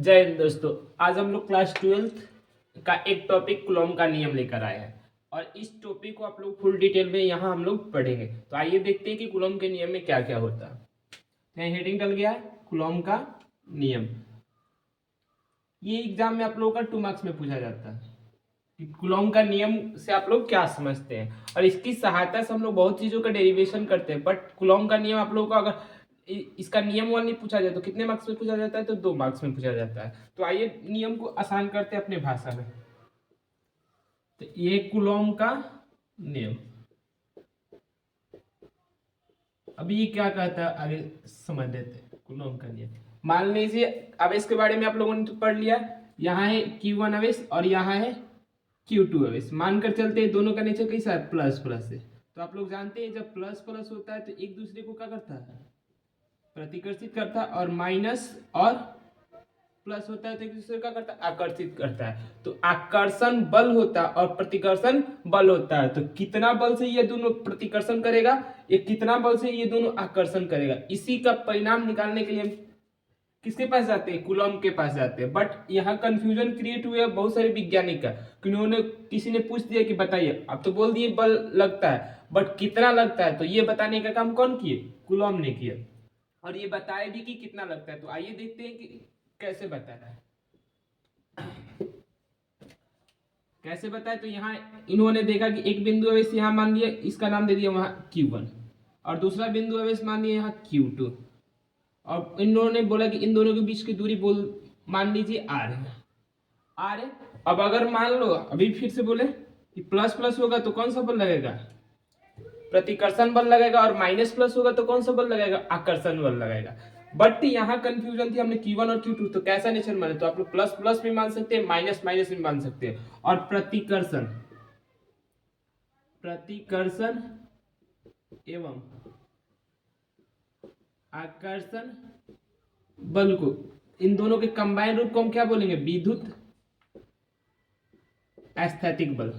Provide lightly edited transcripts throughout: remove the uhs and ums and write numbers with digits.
जय हिंद दोस्तों। आज हम लोग क्लास 12th का एक टॉपिक कुलॉम का नियम लेकर आए हैं और इस टॉपिक को आप लोग फुल डिटेल में यहाँ हम लोग पढ़ेंगे। तो आइए देखते हैं कि कुलॉम के नियम में क्या क्या होता है। यहाँ हेडिंग डल गया है कुलॉम का नियम। ये एग्जाम में आप लोगों का 2 मार्क्स में पूछा जाता है कि कुलॉम का नियम से आप लोग क्या समझते हैं, और इसकी सहायता से हम लोग बहुत चीज़ों का डेरिवेशन करते हैं। बट कुलॉम का नियम आप लोगों को अगर इसका नियम 1 नहीं पूछा जाए तो कितने मार्क्स में पूछा जाता है? तो 2 मार्क्स में पूछा जाता है। तो आइए नियम को आसान करते हैं अपने भाषा में। तो ये कुलॉम का नियम, अभी ये क्या कहता है आगे समझ लेते हैं। कुलॉम का नियम मान लीजिए, अब इसके बारे में आप लोगों ने तो पढ़ लिया। यहाँ है Q1 आवेश और यहाँ है Q2 आवेश। मानकर चलते हैं दोनों का नेचर कैसा है? प्लस प्लस है। तो आप लोग जानते हैं जब प्लस प्लस होता है तो एक दूसरे को क्या करता है? प्रतिकर्षित करता है। और माइनस और प्लस होता है तो एक दूसरे का करता है? आकर्षित करता है। तो आकर्षण बल होता है और प्रतिकर्षण बल होता है। तो कितना बल से ये दोनों प्रतिकर्षण करेगा, ये कितना बल से ये दोनों आकर्षण करेगा, इसी का परिणाम निकालने के लिए हम किसके पास जाते हैं? कुलॉम के पास जाते हैं। बट यहाँ कंफ्यूजन क्रिएट हुए बहुत सारे वैज्ञानिक का, उन्होंने किसी ने पूछ दिया कि बताइए, अब तो बोल दिए बल लगता है बट कितना लगता है, तो ये बताने का काम कौन किए? कुलॉम ने किया। और ये बताया भी कि कितना लगता है। तो आइए देखते हैं कि कैसे बताया है। कैसे बताया? तो यहाँ इन्होंने देखा कि एक बिंदु आवेश यहाँ मान लिया, इसका नाम दे दिया वहां Q1, और दूसरा बिंदु आवेश मान लिया यहाँ Q2, और इन्होंने बोला कि इन दोनों के बीच की दूरी बोल मान लीजिए R है। R है। अब अगर मान लो, अभी फिर से बोले कि प्लस प्लस होगा तो कौन सा बल लगेगा? प्रतिकर्षण बल लगेगा। और माइनस प्लस होगा तो कौन सा बल लगेगा? आकर्षण बल लगेगा। बट यहाँ कंफ्यूजन थी, हमने Q1 और Q2 तो कैसा नेचर माने? तो आप लोग प्लस प्लस भी मान सकते हैं, माइनस माइनस भी मान सकते हैं। और प्रतिकर्षण प्रतिकर्षण एवं आकर्षण बल को, इन दोनों के कंबाइन रूप को हम क्या बोलेंगे? विद्युत एस्थेटिक बल।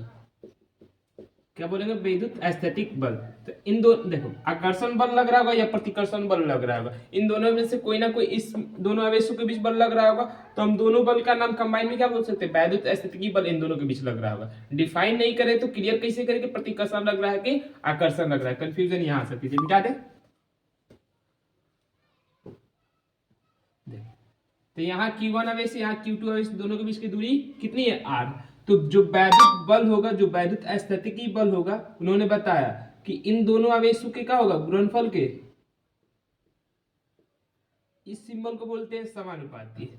क्या बोलेंगे? विद्युत एस्थेटिक बल। तो इन दो, देखो आकर्षण बल लग रहा होगा या प्रतिकर्षण बल लग रहा होगा, इन दोनों में से कोई ना कोई इस दोनों आवेशों के बीच बल लग रहा होगा। तो हम दोनों बल का नाम कंबाइन में क्या बोल सकते हैं? विद्युत एस्थेटिकी बल इन दोनों के बीच लग रहा होगा। डिफाइन नहीं करे तो क्लियर कैसे करेंगे? प्रतिकर्षण लग रहा है कि आकर्षण लग रहा है। कंफ्यूजन यहाँ आ सकती है, मिटा दे। तो यहाँ Q1 आवेश, यहाँ Q2 आवेश, दोनों के बीच की दूरी कितनी है? R। तो जो वैद्युत बल होगा, जो वैद्युत एस्थेटिकी बल होगा, उन्होंने बताया कि इन दोनों आवेशों के क्या होगा? गुणनफल के, इस सिंबल को बोलते हैं समानुपाती।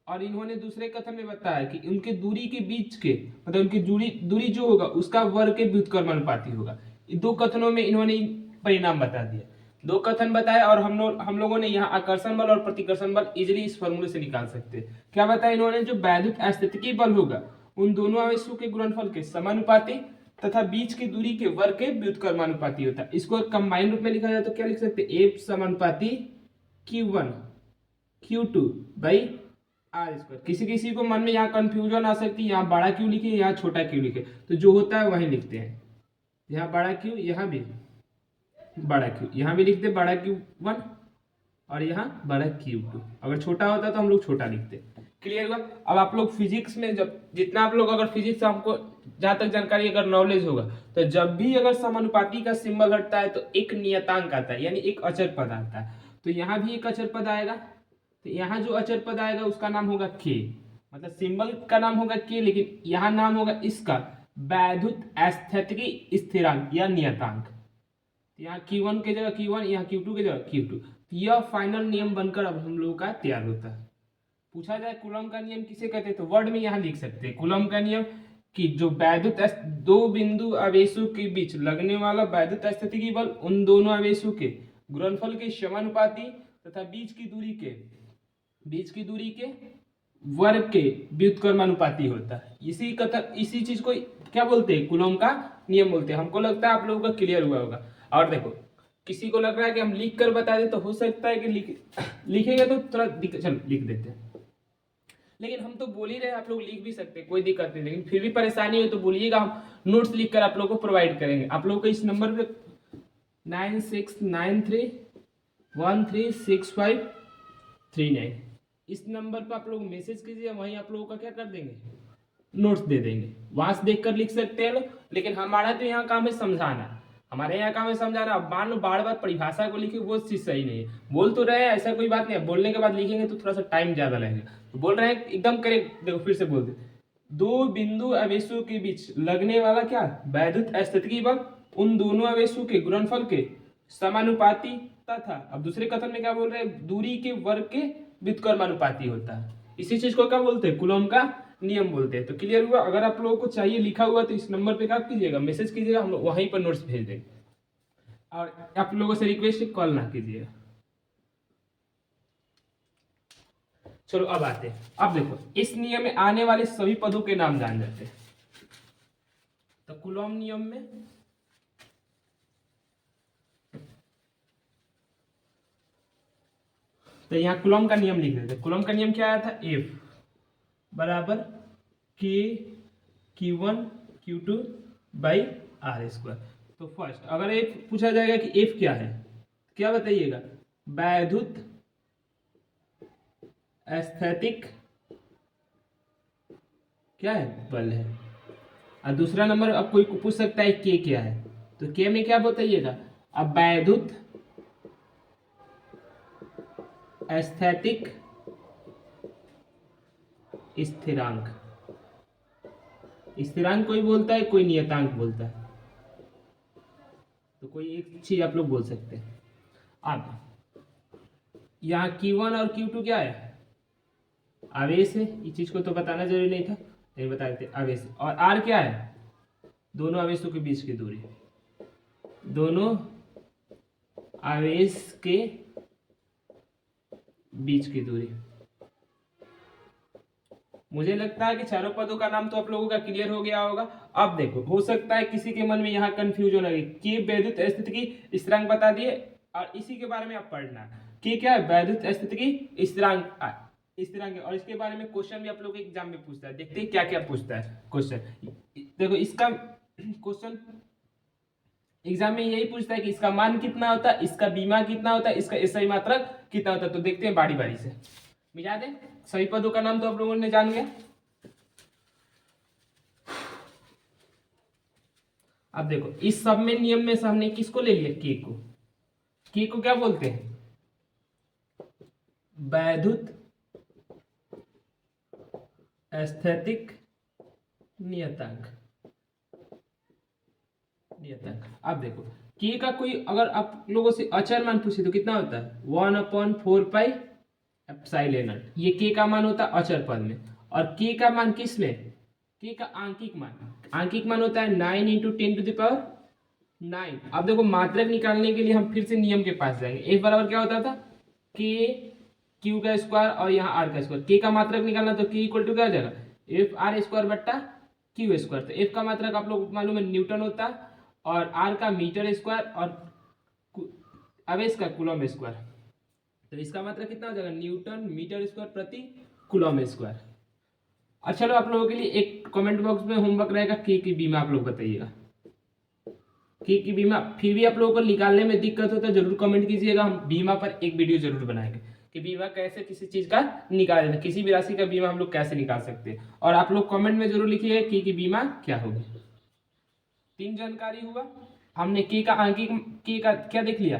और इन्होंने दूसरे कथन में बताया कि उनके दूरी के बीच के, मतलब उनकी दूरी जो होगा उसका वर्ग के व्युत्क्रमानुपाती होगा। दो कथनों में इन्होंने परिणाम बता दिया। दो कथन बताया और हम लोगों ने यहाँ आकर्षण बल और प्रतिकर्षण बल इजिली इस फॉर्मूले से निकाल सकते हैं। क्या बताया इन्होंने? जो वैद्युत एस्थेटिकी बल होगा उन दोनों आवेशों के गुणनफल के समानुपाती तथा बीच की दूरी के वर्ग के व्युत्क्रमानुपाती होता है। इसको कंबाइन रूप में लिखा जाए तो क्या लिख सकते हैं? F समानुपाती Q1 Q2 by R square. किसी किसी को मन में यहाँ कंफ्यूजन आ सकती है, यहाँ बड़ा क्यों लिखे, यहाँ छोटा क्यों लिखे, तो जो होता है वही लिखते हैं। यहाँ बड़ा क्यों, यहाँ भी बड़ा क्यू, यहाँ भी लिखते बड़ा Q1 और यहाँ बड़ा Q2। अगर छोटा होता तो हम लोग छोटा लिखते। क्लियर हुआ? अब आप लोग फिजिक्स में जब जितना आप लोग, अगर फिजिक्स हमको जहां तक जानकारी अगर नॉलेज होगा, तो जब भी अगर समानुपाती का सिंबल हटता है तो एक नियतांक आता है, यानी एक अचर पद आता है। तो यहाँ भी एक अचर पद आएगा। तो यहाँ जो अचर पद आएगा उसका नाम होगा K, मतलब सिंबल का नाम होगा K, लेकिन यहाँ नाम होगा इसका वैद्युत एस्थेटिकी स्थिरांक या नियतांक। यहाँ Q1 के जगह Q1, यहाँ Q2 के जगह Q2। यह फाइनल नियम बनकर अब हम लोगों का तैयार होता है। पूछा जाए कूलॉम का नियम किसे कहते हैं, तो वर्ड में यहाँ लिख सकते हैं कूलॉम का नियम कि जो वैद्युत दो बिंदु आवेशों के बीच लगने वाला वैद्युत एस्थेटिकी बल उन दोनों आवेशों के गुणनफल के समानुपाती तथा बीच की दूरी के वर्ग के व्युत्क्रमानुपाती होता है। इसी चीज को क्या बोलते हैं? कूलॉम का नियम बोलते हैं। हमको लगता है आप लोगों का क्लियर हुआ होगा। और देखो, किसी को लग रहा है कि हम लिख कर बता दे, तो हो सकता है कि लिखेगा तो थोड़ा चलो लिख देते हैं। लेकिन हम तो बोल ही रहे, आप लोग लिख भी सकते हैं, कोई दिक्कत नहीं। लेकिन फिर भी परेशानी हो तो बोलिएगा, हम नोट्स लिख कर आप लोगों को प्रोवाइड करेंगे। आप लोगों को इस नंबर पे 9693136539 इस नंबर पर आप लोग मैसेज कीजिए, वहीं आप लोगों का क्या कर देंगे, नोट्स दे देंगे। वहां से देख कर लिख सकते हैं लोग, लेकिन हमारा तो यहाँ काम है समझाना, हमारे यहाँ काम है समझाना। अब मान लो बार बार परिभाषा को लिखे, वो चीज सही नहीं है। बोल तो रहे हैं, ऐसा कोई बात नहीं है, बोलने के बाद लिखेंगे तो थोड़ा सा टाइम ज्यादा लगेगा। तो बोल रहे हैं एकदम करेक्ट, देखो फिर से बोल दे, दो बिंदु आवेशों के बीच लगने वाला क्या, वैद्युत स्थितिकी बल उन दोनों आवेशों के गुणनफल के समानुपाती तथा, अब दूसरे कथन में क्या बोल रहे हैं, दूरी के वर्ग के व्युत्क्रमानुपाती होता है। इसी चीज को क्या बोलते हैं, कूलॉम का नियम बोलते हैं। तो क्लियर हुआ। अगर आप लोगों को चाहिए लिखा हुआ तो इस नंबर पे क्या कीजिएगा, मैसेज कीजिएगा, हम लोग वहीं पर नोट्स भेज देंगे। और आप लोगों से रिक्वेस्ट है कॉल ना कीजिएगा। चलो अब आते हैं, अब देखो इस नियम में आने वाले सभी पदों के नाम जान जाते हैं। तो कूलॉम नियम में तो यहाँ कूलॉम का नियम लिख देते हैं। कूलॉम का नियम क्या आया था, F बराबर के Q1 Q2 by R square. तो फर्स्ट अगर एक पूछा जाएगा कि F क्या है, क्या बताइएगा, वैद्युत एस्थेटिक क्या है, बल है। और दूसरा नंबर अब कोई पूछ सकता है के क्या है, तो के में क्या बताइएगा, अब वैद्युत एस्थेटिक स्थिरांक। स्थिरांक कोई बोलता है, कोई नियतांक बोलता है, तो कोई एक चीज आप लोग बोल सकते हैं। अब यहाँ Q1 और Q2 क्या है, आवेश है, इस चीज को तो बताना जरूरी नहीं था, नहीं बता देते, आवेश। और R क्या है, दोनों आवेशों के बीच की दूरी, दोनों आवेश के बीच की दूरी। मुझे लगता है कि चारों पदों का नाम तो आप लोगों का क्लियर हो गया होगा। अब देखो हो सकता है किसी के मन में यहाँ कंफ्यूजन लगे कि वैद्युत स्थिति की स्थिरांक बता दिए और इसी के बारे में आप पढ़ना कि क्या है वैद्युत स्थिति की स्थिरांक स्थिरांक है, और इसके बारे में क्वेश्चन भी आप लोग एग्जाम में पूछता है। देखते हैं क्या क्या पूछता है क्वेश्चन। देखो इसका क्वेश्चन एग्जाम में यही पूछता है कि इसका मान कितना होता है, इसका बीमा कितना होता है, इसका एसआई मात्रक कितना होता है। तो देखते हैं बारी बारी से, मिला दें। सभी पदों का नाम तो आप लोगों ने जान गया। अब देखो इस सब में नियम में से हमने किसको ले लिया, के को। के को क्या बोलते हैं, वैद्युत एस्थेटिक नियतांक। नियतांक अब देखो के का कोई अगर आप लोगों से अचर मान पूछे तो कितना होता है, 1/4 पाई एप्सिलॉन नॉट। ये के का मान होता है अचर पद में, और के का मान किस में, के का आंकिक मान, आंकिक मान होता है 9 × 10⁹9। अब देखो मात्रक निकालने के लिए हम फिर से नियम के पास जाएंगे। एफ बराबर क्या होता था, के क्यू का स्क्वायर और यहाँ आर का स्क्वायर। के का मात्रक निकालना तो के इक्वल टू क्या हो जाएगा, एफ आर स्क्वायर बट्टा क्यू स्क्वायर। तो एफ का मात्रक आप लोग मालूम है न्यूटन होता है, और आर का मीटर स्क्वायर, और आवेश का कूलम स्क्वायर। तो इसका मतलब कितना हो जाएगा, न्यूटन मीटर स्क्वायर प्रति कूलम स्क्वायर। और चलो आप लोगों के लिए एक कमेंट बॉक्स में होमवर्क रहेगा, के की बीमा आप लोग बताइएगा, के की बीमा। फिर भी आप लोगों को निकालने में दिक्कत हो तो जरूर कमेंट कीजिएगा, हम बीमा पर एक वीडियो जरूर बनाएंगे कि बीमा कैसे किसी चीज का निकाल देना, किसी भी राशि का बीमा हम लोग कैसे निकाल सकते हैं। और आप लोग कमेंट में जरूर लिखिए के की बीमा क्या होगी। 3 जानकारी हुआ हमने, के का आंकिक, के का क्या देख लिया,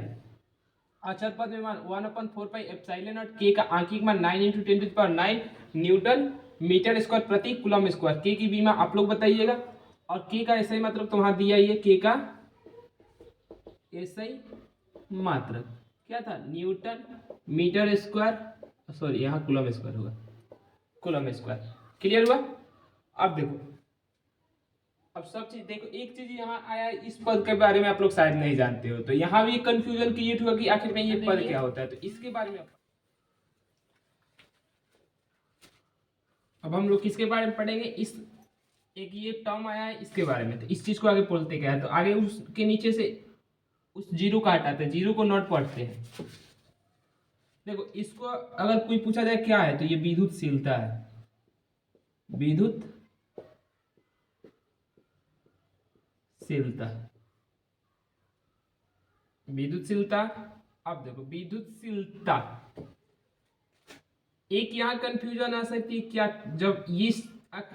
अचर पद में मान 1/4 पाई एप्सिलॉन नॉट। के का आंकिक मान 9 × 10⁹9 न्यूटन मीटर स्क्वायर प्रति कूलम स्क्वायर। के की बीमा आप लोग बताइएगा। और के का ऐसा ही मतलब तो वहां दिया ही है, के का ऐसा ही मात्रक क्या था, न्यूटन मीटर स्क्वायर, सॉरी यहाँ कूलम स्क्वायर होगा, कूलम स्क्वायर। क्लियर हुआ। अब देखो, अब सब चीज देखो, एक चीज यहाँ आया, इस पद के बारे में आप लोग शायद नहीं जानते हो, तो यहाँ भी कंफ्यूजन क्रिएट हुआ कि आखिर में ये पद क्या होता है। तो इसके बारे में अब हम लोग किसके बारे में पढ़ेंगे, इस एक ये टर्म आया है इसके बारे में। तो इस चीज को आगे बोलते क्या है, तो आगे उसके नीचे से उस जीरो का हटाते हैं, जीरो को नॉट पढ़ते हैं। देखो इसको अगर कोई पूछा जाए क्या है, तो ये विद्युतशीलता है, विद्युतशीलता, विद्युतशीलता। अब देखो विद्युतशीलता एक यहाँ कंफ्यूजन आ सकती है क्या,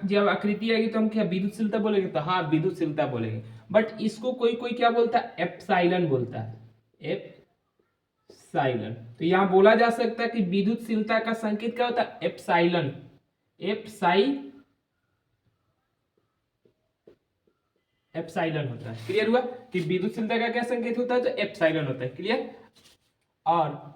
जब आकृति आएगी तो हम क्या विद्युतशीलता बोलेंगे, तो हाँ विद्युतशीलता बोलेंगे, बट इसको कोई कोई क्या बोलता है, एप्साइलन बोलता है, एप्साइलन। तो यहाँ बोला जा सकता है कि विद्युतशीलता का संकेत क्या होता है, एप्साइलन, एप्साइलन होता है। क्लियर हुआ कि विद्युतशीलता का क्या संकेत होता है, तो एप्साइलन होता है। क्लियर। और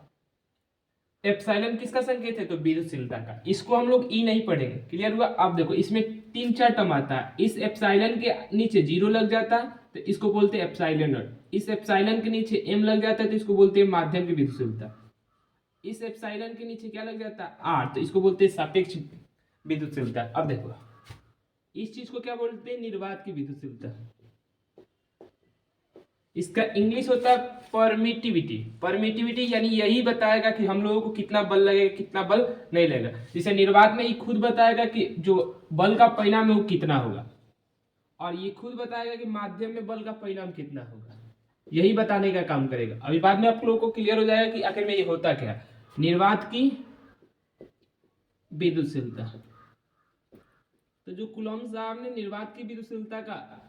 एप्सिलॉन किसका संकेत है, तो विद्युतशीलता का। इसको हम लोग ई नहीं पढ़ेंगे। क्लियर हुआ। अब देखो इसमें 3-4 टर्म आता है, इस एप्सिलॉन के नीचे 0 लग जाता है तो इसको बोलते हैं एप्सिलॉन नॉट। इस एप्सिलॉन के नीचे m लग जाता है तो इसको बोलते हैं माध्यम की विद्युतशीलता। इस एप्सिलॉन के नीचे क्या लग जाता है, r, तो इसको बोलते हैं सापेक्ष विद्युतशीलता। अब देखो इस चीज को क्या बोलते हैं, निर्वात की विद्युतशीलता। इसका इंग्लिश होता है परमिटिविटी। परमिटिविटी यानी यही बताएगा कि हम लोगों को कितना बल लगेगा, कितना बल नहीं लगेगा। जैसे निर्वात में ये खुद बताएगा कि जो बल का परिणाम है वो कितना होगा, और ये खुद बताएगा कि माध्यम में बल का परिणाम कितना होगा, यही बताने का काम करेगा। अभी बाद में आप लोगों को क्लियर हो जाएगा कि आखिर में ये होता क्या है। निर्वात की विद्युतशीलता, तो जो कूलॉम साहब ने निर्वात की विद्युतशीलता का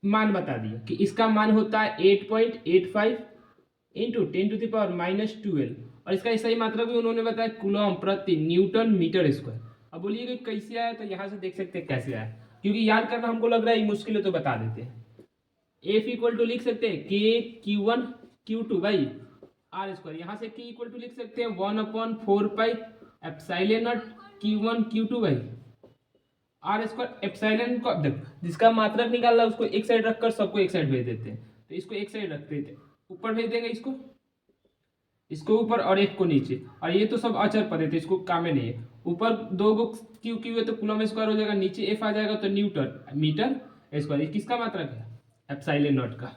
मान बता दिया कि इसका मान होता है 8.85 इंटू 10⁻⁻12, और इसका सही मात्रा भी उन्होंने बताया कूलॉम प्रति न्यूटन मीटर स्क्वायर। अब बोलिए कि कैसे आया, तो यहाँ से देख सकते हैं कैसे आया, क्योंकि याद करना हमको लग रहा है मुश्किल है तो बता देते हैं। F इक्वल टू लिख सकते हैं KQ1Q2 बाई आर स्क्वायर। यहाँ से K इक्वल टू लिख सकते हैं 1/4 epsilon nought Q1 Q2 by R square. Epsilon को देखो जिसका मात्रक निकालना उसको एक साइड रखकर सबको एक साइड भेज देते हैं, तो इसको एक साइड रख देते हैं, ऊपर भेज देंगे इसको ऊपर और एक को नीचे, और ये तो सब अचर पद थे, इसको काम में नहीं है। ऊपर 2 गो क्यू क्यू है तो कूलॉम स्क्वायर हो जाएगा, नीचे एफ आ जाएगा तो न्यूटन मीटर स्क्वायर। ये किसका मात्रक है, एप्सिलॉन नॉट का।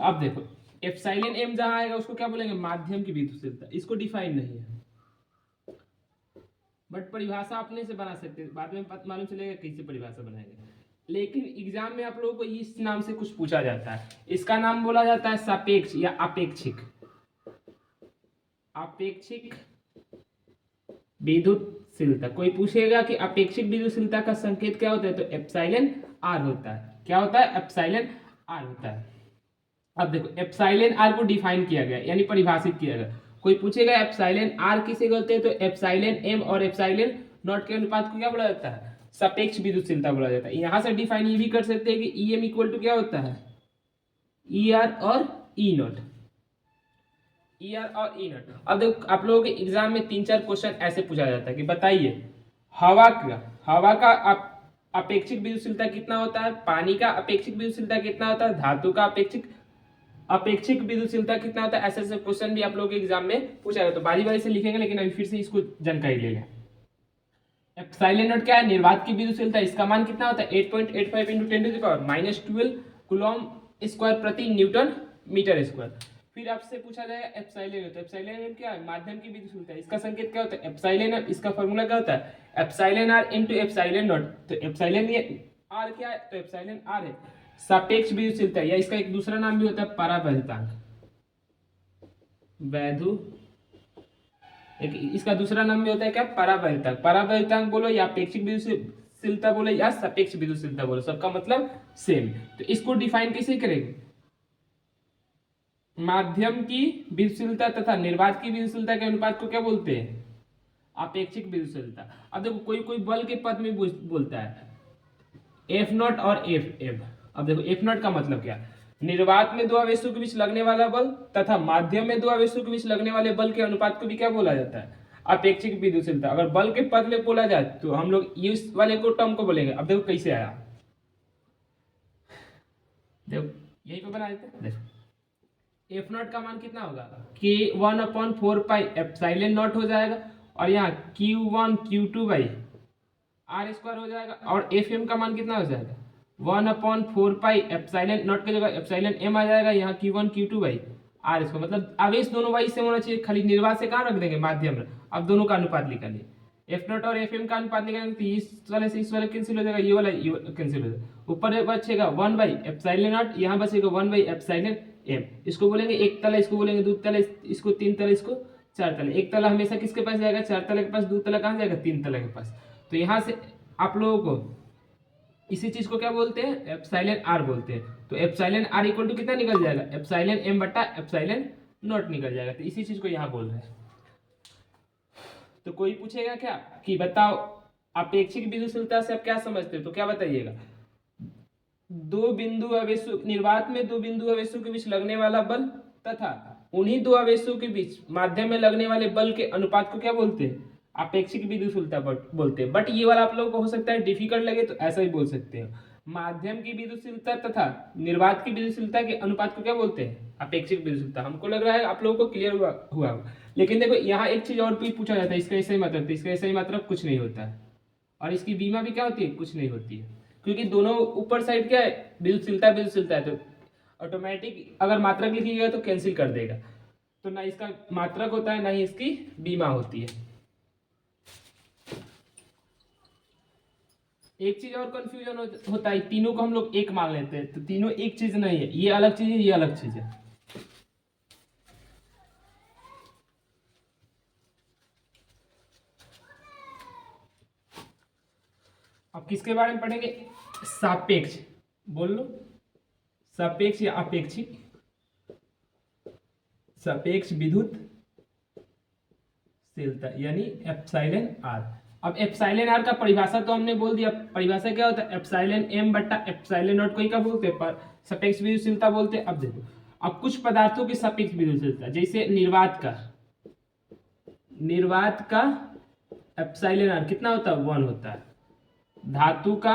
अब देखो एप्सिलॉन एम जहां आएगा उसको क्या बोलेंगे, माध्यम की विद्युतशीलता। इसको डिफाइन नहीं है, बट परिभाषा अपने से बना सकते हैं, बाद में मालूम चलेगा कैसे परिभाषा बनाएंगे। लेकिन एग्जाम में आप लोगों को इस नाम से कुछ पूछा जाता है, इसका नाम बोला जाता है सापेक्ष या अपेक्षिक विद्युतशीलता। कोई पूछेगा कि अपेक्षिक विद्युतशीलता का संकेत क्या होता है, तो एप्सिलॉन आर होता है। क्या होता है, एप्सिलॉन आर होता है। अब देखो एप्सिलॉन आर को डिफाइन किया गया यानी परिभाषित किया गया। कोई पूछेगा एप्सिलॉन आर किसे बोलते हैं, तो एप्सिलॉन एम और एप्सिलॉन नॉट के अनुपात को क्या बोला जाता है, सापेक्ष विद्युतशीलता बोला जाता है। यहां से डिफाइन ये भी कर सकते हैं कि ई एम इक्वल टू क्या होता है, ई आर और ई नॉट, ई आर और ई नॉट। अब देखो आप लोगों के एग्जाम में 3-4 क्वेश्चन ऐसे पूछा जाता है कि बताइए हवा का अपेक्षिक विद्युतशीलता कितना होता है, पानी का अपेक्षिक विद्युतशीलता कितना होता है, धातु का अपेक्षिक विद्युतशीलता कितना होता है। ऐसे ऐसे क्वेश्चन भी आप लोगों के एग्जाम में पूछा जाता है, तो बारी बारी से लिखेंगे, लेकिन अभी फिर से इसको जानकारी ले लें। एप्सिलॉन नॉट क्या है, निर्वात की विद्युतशीलता। इसका मान कितना होता है 8.85 इंटू 10⁻⁻12 कूलॉम स्क्वायर प्रति न्यूटन मीटर स्क्वायर। फिर आपसे पूछा जाएगा एप्सिलॉन, तो एप्सिलॉन क्या है, माध्यम की विद्युतशीलता। इसका संकेत क्या होता है, एप्सिलॉन। इसका फॉर्मूला क्या होता है, epsilon R into epsilon nought. तो एप्सिलॉन ये आर क्या है, तो एप्सिलॉन आर है सापेक्ष विद्युतशीलता, या इसका एक दूसरा नाम भी होता है परावैद्युतांक। इसका दूसरा नाम भी होता है क्या, परावैद्युतांक। परावैद्युतांक बोलो या अपेक्षिक विद्युतशीलता बोलो या सापेक्ष विद्युतशीलता बोलो, सबका मतलब सेम। तो इसको डिफाइन कैसे करेंगे, माध्यम की विद्युतशीलता तथा निर्वात की विद्युतशीलता के अनुपात को क्या बोलते हैं, अपेक्षिक विद्युतशीलता। अब देखो कोई बल के पद में बोलता है एफ नॉट और एफ एफ। अब देखो एफ नॉट का मतलब क्या, निर्वात में 2 आवेशों के बीच लगने वाला बल तथा माध्यम में 2 आवेशों के बीच लगने वाले बल के अनुपात को भी क्या बोला जाता है, अपेक्षिक विद्युतशीलता। अगर बल के पद में बोला जाए तो हम लोग इस वाले को टर्म को बोलेंगे। अब देखो कैसे आया, देखो यही पे बना देते हैं। देखो एफ नॉट का मान कितना होगा, के 1/4 एप्सिलॉन नॉट हो जाएगा, और यहाँ Q1 Q2 by R square हो जाएगा, और एफ एम का मान कितना हो जाएगा 1/4 एप्सिलॉन नॉट की जगह एप्सिलॉन एम आ जाएगा, यहाँ Q1 Q2 by R square. मतलब आवेश दोनों वाई सेम होना चाहिए, खाली निर्वात से कहाँ रख देंगे, माध्यम में। अब दोनों का अनुपात निकालिए, एफ नॉट और एफ एम का अनुपात निकालेंगे तो इस वाले से इस वाले कैंसिल हो जाएगा, ये वाला कैंसिल हो जाएगा। ऊपर बचेगा 1 बाई एप्सिलॉन नॉट, यहाँ बचेगा 1 बाई एप्सिलॉन एम। इसको बोलेंगे एक तला, इसको बोलेंगे 2 तला, इसको 3 तला, इसको चार तला, एक तला हमेशा किसके पास जाएगा, चार तला के पास, दो तला कहाँ जाएगा, तीन तला के पास। तो यहाँ से आप लोगों को इसी चीज को क्या बोलते हैं, एप्सिलॉन आर बोलते हैं। तो एप्सिलॉन आर इक्वल टू कितना निकल जाएगा, एप्सिलॉन एम बटा एप्सिलॉन नॉट निकल जाएगा। तो इसी चीज को यहाँ बोल रहे हैं। तो कोई पूछेगा क्या कि बताओ अपेक्षिक विद्युतशीलता से आप क्या समझते हो, तो क्या बताइएगा, दो बिंदु आवेशों, निर्वात में दो बिंदु आवेशों के बीच लगने वाला बल तथा उन्हीं दो आवेशों के बीच माध्यम में लगने वाले बल के अनुपात को क्या बोलते हैं, अपेक्षिक विद्युतशीलता बोलते हैं। बट ये वाला आप लोगों को हो सकता है डिफिकल्ट लगे, तो ऐसा ही बोल सकते हैं, माध्यम की विद्युतशीलता तथा निर्वात की विद्युतशीलता के अनुपात को क्या बोलते हैं, अपेक्षिक विद्युतशीलता। हमको लग रहा है आप लोगों को क्लियर हुआ। लेकिन देखो यहाँ एक चीज और भी पूछा जाता है, इसका ऐसा ही मतलब, इसका ऐसा ही मतलब कुछ नहीं होता है, और इसकी बीमा भी क्या होती है, कुछ नहीं होती है, क्योंकि दोनों ऊपर साइड क्या है, विद्युतशीलता है, तो ऑटोमेटिक अगर मात्रक लिखिएगा तो कैंसिल कर देगा। तो ना इसका मात्रक होता है, ना ही इसकी बीमा होती है। एक चीज और कंफ्यूजन होता है, तीनों को हम लोग एक मान लेते हैं, तो तीनों एक चीज नहीं है, ये अलग चीज है, ये अलग चीज है। अब किसके बारे में पढ़ेंगे, सापेक्ष, बोल लो, सापेक्ष या अपेक्षिक, सापेक्ष विद्युतशीलता यानी एप्सिलॉन आर। अब एप्सिलॉन आर का परिभाषा तो हमने बोल दिया, परिभाषा क्या होता है, एप्सिलॉन एम बटा एप्सिलॉन नॉट को ही क्या बोलते हैं, सापेक्ष विद्युतशीलता बोलते हैं। अब देखो, अब कुछ पदार्थों की सापेक्ष विद्युतशीलता, जैसे निर्वात का एप्सिलॉन आर कितना होता है, 1 होता है। धातु का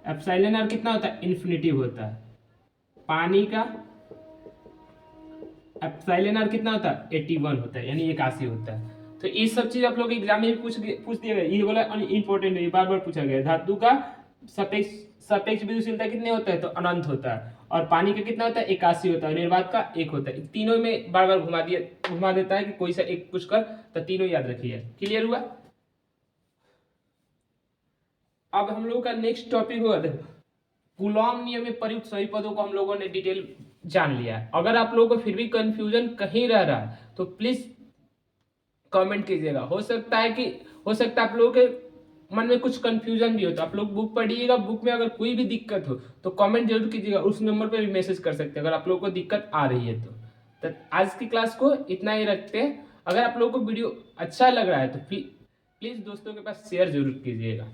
एप्सिलॉन आर कितना होता है, इन्फिनिटिव होता है। पानी का एप्सिलॉन आर कितना होता है, 81 होता है, यानी 81 होता है। तो ये सब चीज आप लोग एग्जाम में भी पूछ दिया गया, ये बोला इंपॉर्टेंट है, बार बार पूछा गया। धातु का सापेक्ष विद्युतशीलता कितने होता है, तो अनंत होता है। और पानी का कितना होता है, 81 होता है। निर्वात का 1 होता है। तीनों में बार बार घुमा देता है कि कोई सा एक पूछ कर, तो तीनों याद रखिए। क्लियर हुआ। अब हम लोगों का नेक्स्ट टॉपिक होगा, देखो कूलॉम नियम में प्रयुक्त सभी पदों को हम लोगों ने डिटेल जान लिया है। अगर आप लोगों को फिर भी कंफ्यूजन कहीं रह रहा है तो प्लीज कमेंट कीजिएगा। हो सकता है आप लोगों के मन में कुछ कंफ्यूजन भी हो, तो आप लोग बुक पढ़िएगा, बुक में अगर कोई भी दिक्कत हो तो कमेंट जरूर कीजिएगा, उस नंबर पर भी मैसेज कर सकते हैं अगर आप लोगों को दिक्कत आ रही है तो आज की क्लास को इतना ही रखते हैं। अगर आप लोगों को वीडियो अच्छा लग रहा है तो प्लीज दोस्तों के पास शेयर जरूर कीजिएगा।